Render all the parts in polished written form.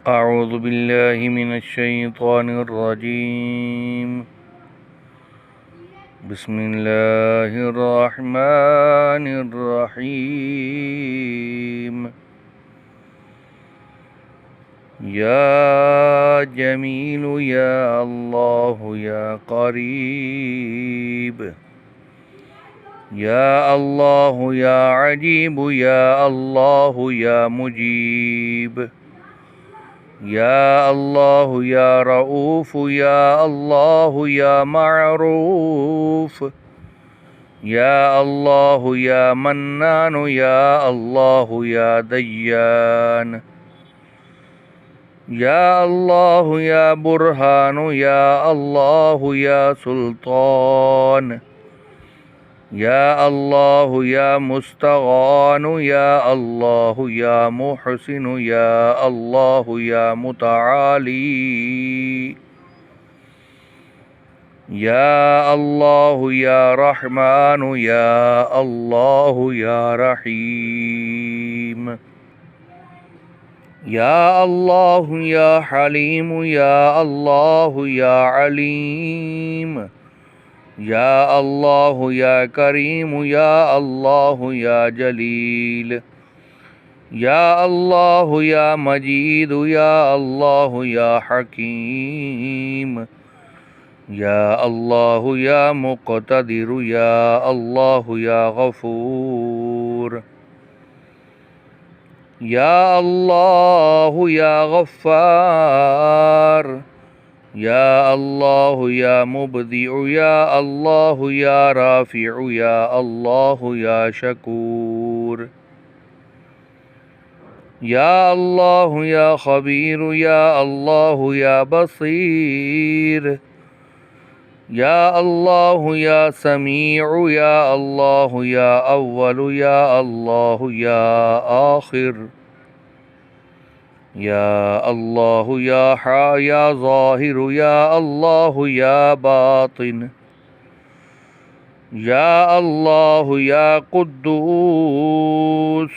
أعوذ بالله من الشيطان الرجيم. بسم الله الرحمن الرحيم. يا جميل يا الله يا قريب، يا الله يا عجيب، يا الله يا مجيب، يا الله يا رؤوف، يا الله يا معروف، يا الله يا منان، يا الله يا ديان، يا الله يا برهان، يا الله يا سلطان، يا الله يا مستغان، يا الله يا محسن، يا الله يا متعالي، يا الله يا رحمن، يا الله يا رحيم، يا الله يا حليم، يا الله يا عليم، يا الله يا كريم، يا الله يا جليل، يا الله يا مجيد، يا الله يا حكيم، يا الله يا مقتدر، يا الله يا غفور، يا الله يا غفار، يا الله يا مبدع، يا الله يا رافع، يا الله يا شكور، يا الله يا خبير، يا الله يا بصير، يا الله يا سميع، يا الله يا أول، يا الله يا آخر، يا الله يا ظاهر، يا الله يا باطن، يا الله يا قدوس،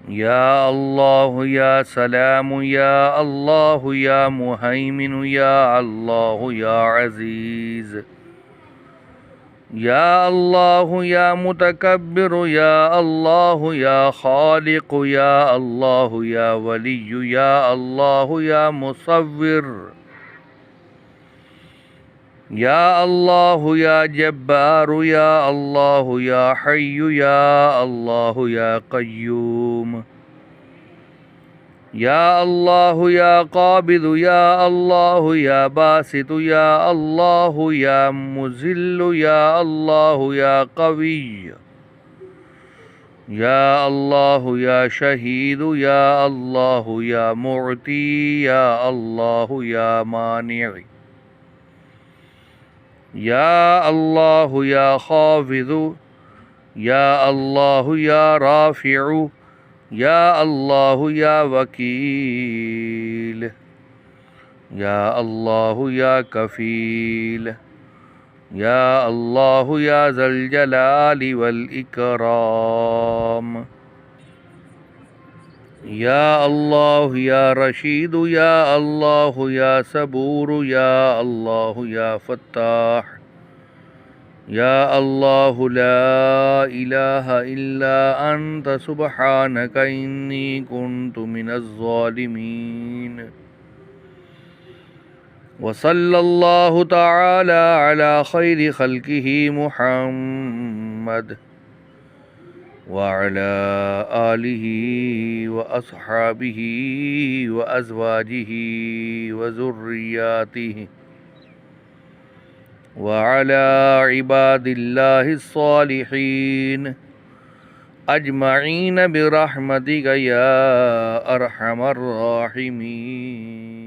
يا الله يا سلام، يا الله يا مهيمن، يا الله يا عزيز، يا الله يا متكبر، يا الله يا خالق، يا الله يا ولي، يا الله يا مصور، يا الله يا جبار، يا الله يا حي، يا الله يا قيوم، يا الله يا قابض، يا الله يا باسط، يا الله يا مذل، يا الله يا قوي، يا الله يا شهيد، يا الله يا معطي، يا الله يا مانع، يا الله يا خافض، يا الله يا رافع، يا الله يا وكيل، يا الله يا كفيل، يا الله يا ذا الجلال والإكرام، يا الله يا رشيد، يا الله يا صبور، يا الله يا فتاح، يا الله لا إله إلا أنت سبحانك إني كنت من الظالمين. وصلى الله تعالى على خير خلقه محمد وعلى آله وأصحابه وأزواجه وذرياته وعلى عباد الله الصالحين أجمعين برحمتك يا أرحم الراحمين.